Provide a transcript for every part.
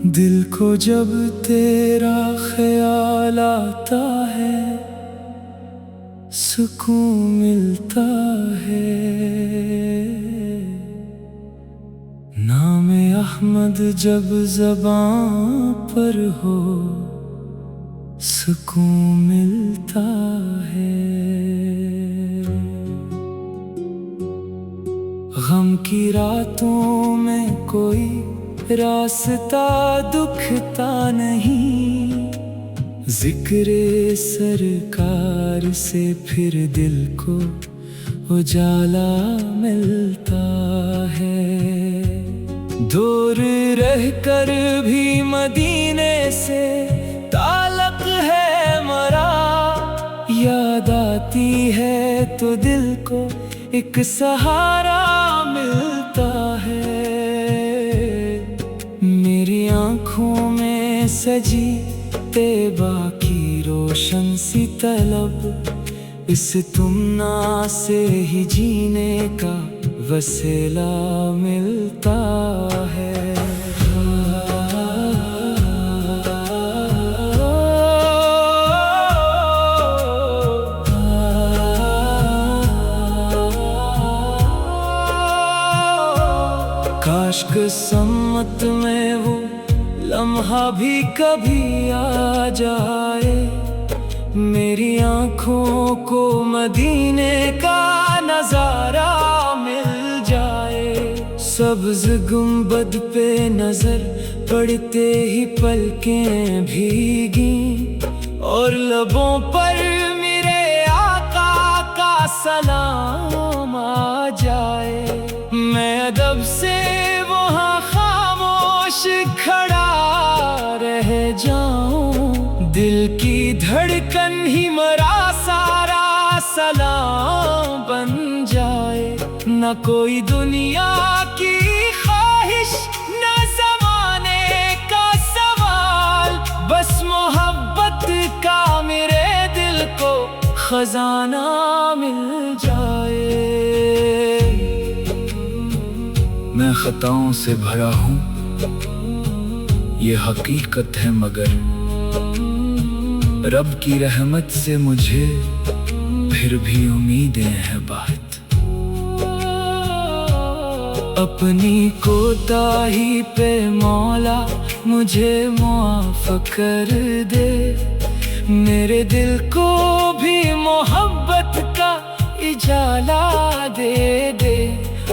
दिल को जब तेरा ख्याल आता है सुकून मिलता है। नाम अहमद जब ज़बां पर हो सुकून मिलता है। गम की रातों में कोई रास्ता दुखता नहीं, जिक्रे सरकार से फिर दिल को उजाला मिलता है। दूर रहकर भी मदीने से ताल्लुक़ है मरा, याद आती है तो दिल को एक सहारा मिलता है। मेरी आँखों में सजी तैबा की रोशन सी तलब, इस तुमना से ही जीने का वसीला मिलता है। काश किस्मत में वो लम्हा भी कभी आ जाए, मेरी आँखों को मदीने का नजारा मिल जाए। सब्ज गुंबद पे नजर पड़ते ही पलकें भीगी, और लबों पर मेरे आका का सलाम आ जाए। मैं अदब से वहाँ खामोश खड़ा रह जाऊं, दिल की धड़कन ही मेरा सारा सलाम बन जाए। न कोई दुनिया की ख्वाहिश न ज़माने का सवाल, बस मोहब्बत का मेरे दिल को खजाना मिल जाए। मैं खताओं से भरा हूँ ये हकीकत है, मगर रब की रहमत से मुझे फिर भी उम्मीदें हैं बहुत। अपनी कोताही पे मौला मुझे माफ कर दे, मेरे दिल को भी मोहब्बत का इजाला दे दे।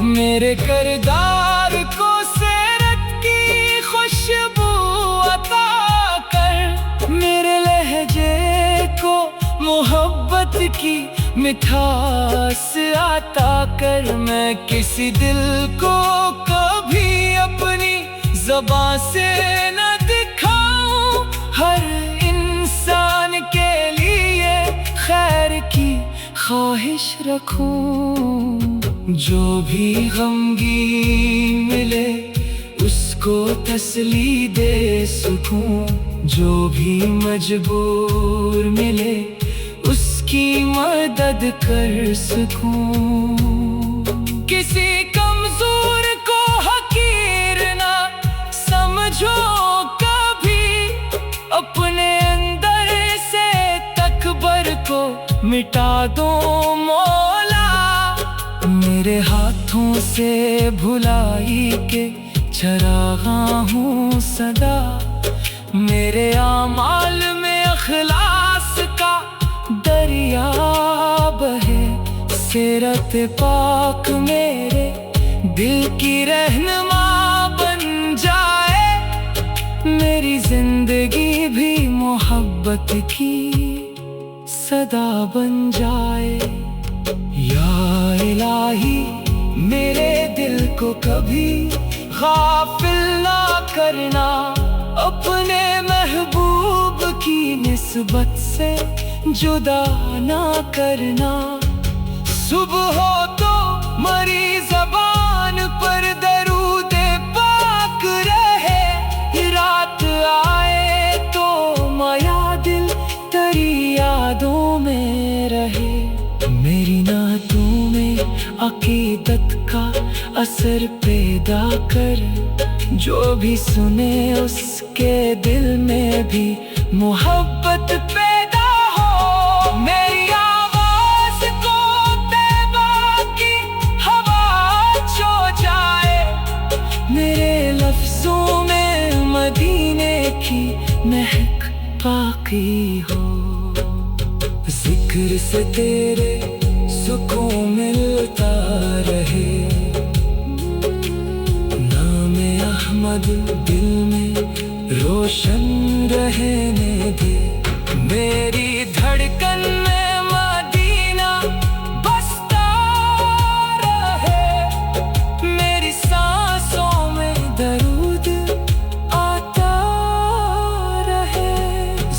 मेरे किरदार को सीरत की खुशबू अता कर, मेरे लहजे को मोहब्बत की मिठास अता कर। मैं किसी दिल को कभी अपनी ज़बान से न दिखाऊं, हर इंसान के लिए खैर की ख्वाहिश रखूं। जो भी गमगीन मिले उसको तसली दे सकूं, जो भी मजबूर मिले उसकी मदद कर सकूं। किसी कमजोर को हकीर ना समझो कभी, अपने अंदर से तकबर को मिटा दो मौला। मेरे हाथों से भुलाई के चरागा हूँ सदा, मेरे आमाल में अखलास का दरिया बहे। सीरत पाक मेरे दिल की रहनुमा बन जाए, मेरी जिंदगी भी मोहब्बत की सदा बन जाए। या इलाही मेरे दिल को कभी गाफिल ना करना, अपने महबूब की निस्बत से जुदा ना करना। सुबह हो तो मरी ज़बान पर दरूदे पाक रहे, रात आए तो माया दिल तेरी यादों में रहे। मेरी नातों में अकीदत का असर पैदा कर। जो भी सुने उसके दिल में भी मोहब्बत पैदा हो। मेरी आवाज को तैबा की हवा छो जाए, मेरे लफ्जों में मदीने की महक बाकी हो। जिक्र से तेरे सुकून मिलता रहे, नाम अहमद दिल में रोशन रहने दे। मेरी धड़कन में मदीना बसता रहे, मेरी सांसों में दरूद आता रहे।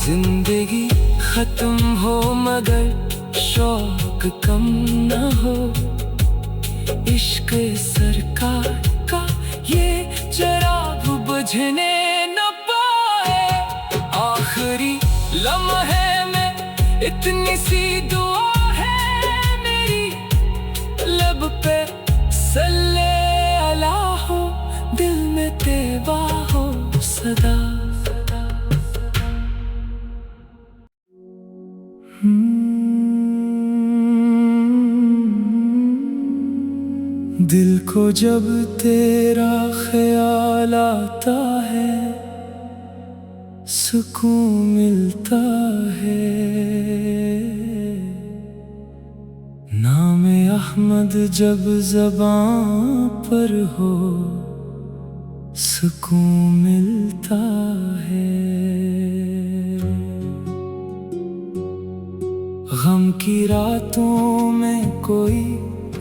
जिंदगी खत्म हो मगर शौक कम न हो, इश्क सरकार का ये चराग बुझने न पाए। आखिरी लम्हे में इतनी सी दुआ है मेरी, लब पे सल्ले अला हो, दिल में तैबा हो सदा। दिल को जब तेरा ख्याल आता है, सुकून मिलता है। नाम अहमद जब ज़बां पर हो, सुकून मिलता है। गम की रातों में कोई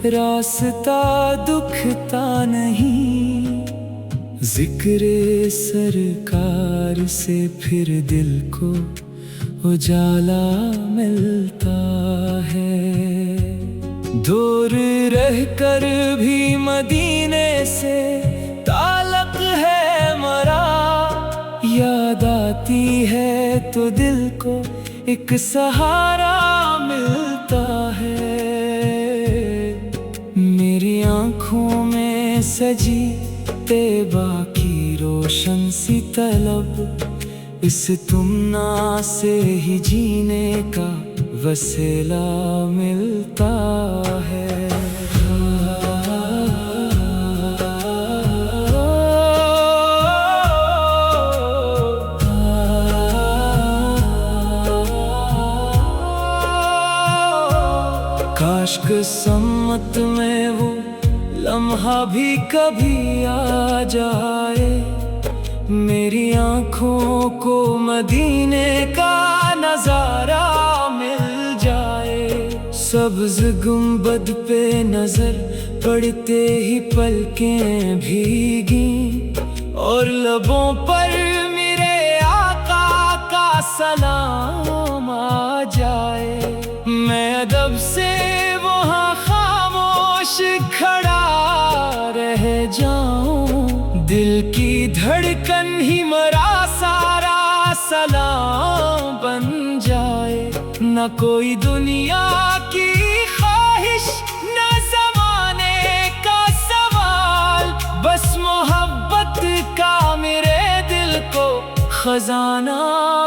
रास्ता दुखता नहीं, जिक्रे सरकार से फिर दिल को उजाला मिलता है। दूर रहकर भी मदीने से ताल्लुक़ है मरा, याद आती है तो दिल को एक सहारा मिलता है। मेरी आँखों में सजी तैबा की रोशन सी तलब, इस तुमना से ही जीने का वसीला मिलता है। काश किस्मत में वो लम्हा भी कभी आ जाए, मेरी आँखों को मदीने का नजारा मिल जाए। सब्ज गुंबद पे नजर पड़ते ही पलकें भीगी, और लबों पर मेरे आका का सलाम आ जाए। मैं अदब से वहाँ खामोश खड़ा रह जाऊं, दिल की धड़कन ही मेरा सारा सलाम बन जाए। न कोई दुनिया की ख्वाहिश, न ज़माने का सवाल, बस मोहब्बत का मेरे दिल को खजाना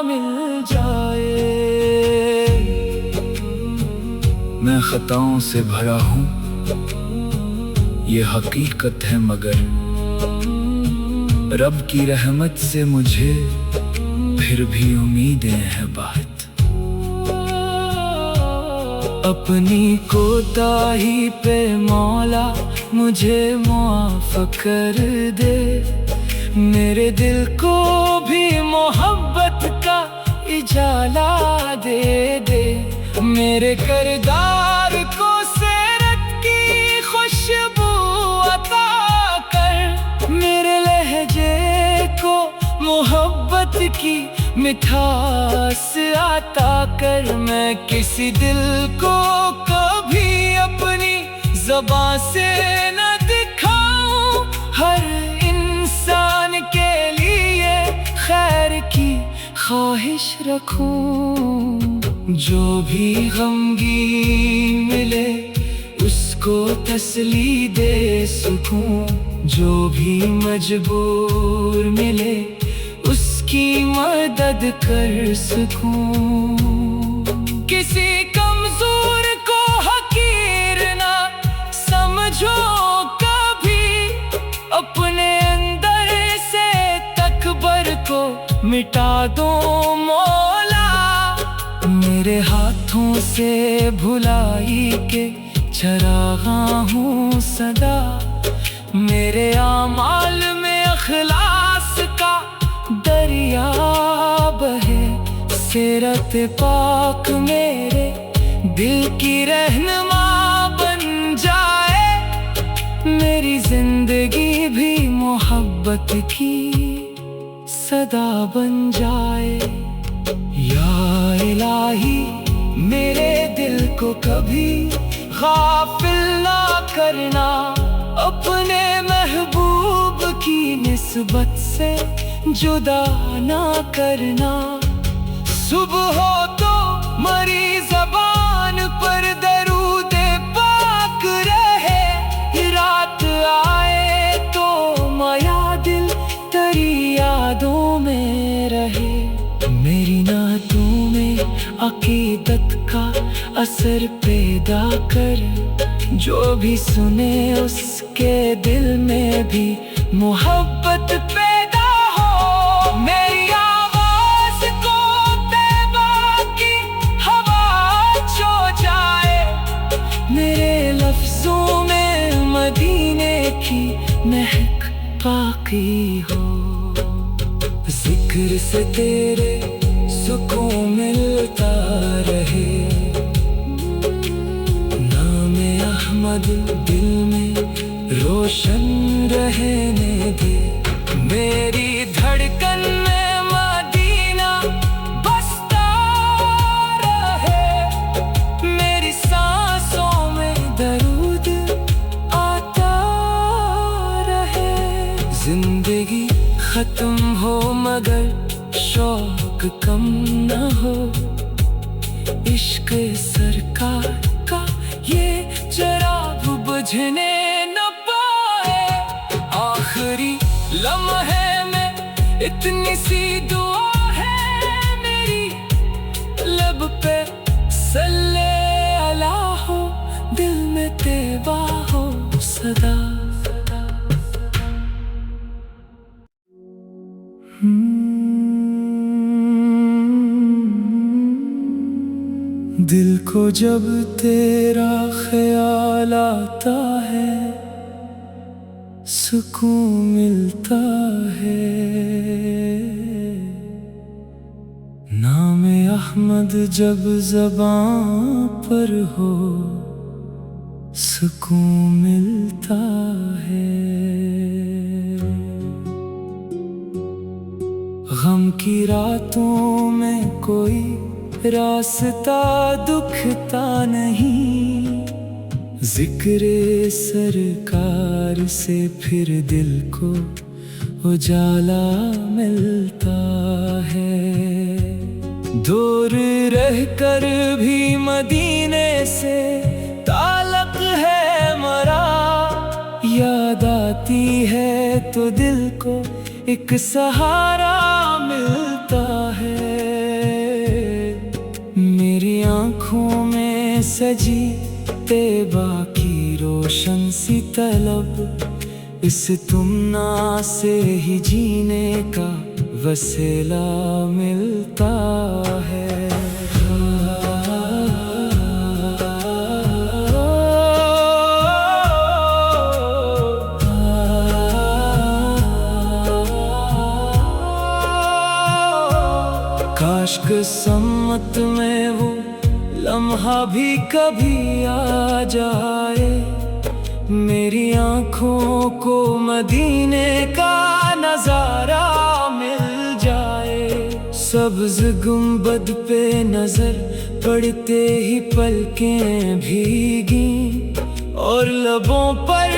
मिल जाए। मैं खताओं से भरा हूँ, ये हकीकत है, मगर रब की रहमत से मुझे फिर भी उम्मीदें हैं बात। अपनी कोताही पे मौला मुझे माफ कर दे, मेरे दिल को भी मोहब्बत का इजाला दे दे। मेरे किरदार को सीरत की खुशबू अता कर, मेरे लहजे को मोहब्बत की मिठास अता कर। मैं किसी दिल को कभी अपनी ज़बान से न दिखाऊं, हर इंसान के लिए खैर की ख्वाहिश रखूं। जो भी गमगीन मिले उसको को तसल्ली दे सुकून, जो भी मजबूर मिले उसकी मदद कर सकूं। किसी कमजोर को हकीर ना समझो कभी, अपने अंदर से तकबर को मिटा दो मौला। मेरे हाथों से भुलाई के चरागा हूँ सदा, मेरे आमाल में अखलास का दरिया बहे। सीरत पाक मेरे दिल की रहनुमा बन जाए, मेरी जिंदगी भी मोहब्बत की सदा बन जाए। या इलाही मेरे दिल को कभी गाफिल ना करना, अपने महबूब की निस्बत से जुदा ना करना। सुबह हो तो मरी ज़बान पर दरूद पाक रहे, रात आए तो माया दिल तेरी यादों में रहे। मेरी नातों में अकीदत का असर पैदा कर, जो भी सुने उसके दिल में भी मोहब्बत पैदा हो। मेरी आवाज को तैबा की हवा छो जाए, मेरे लफ्जों में मदीने की महक बाकी हो। जिक्र से तेरे सुकून मिलता रहे, नाम अहमद दिल में रोशन रहने दे। मेरी धड़कन में मदीना बसता रहे, मेरी सांसों में दरूद आता रहे। जिंदगी खत्म हो मगर शौक कम न हो, इश्क सरकार का ये चिराग बुझने न पाए। आखिरी लम्हे में इतनी सी दुआ है मेरी, लब पे सल्ले अला हो, दिल में तैबा हो सदा। दिल को जब तेरा ख्याल आता है, सुकून मिलता है। नाम अहमद जब ज़बां पर हो, सुकून मिलता है। गम की रातों में कोई रास्ता दुखता नहीं, जिक्रे सरकार से फिर दिल को उजाला मिलता है। दूर रहकर भी मदीने से ताल्लुक़ है मरा, याद आती है तो दिल को एक सहारा मिलता है। मेरी आँखों में सजी तैबा की रोशन सी तलब, इस तुमना से ही जीने का वसीला मिलता है। काश किस्मत में वो लम्हा भी कभी आ जाए, मेरी आँखों को मदीने का नजारा मिल जाए। सब्ज गुंबद पे नजर पड़ते ही पलकें भीगी और लबों पर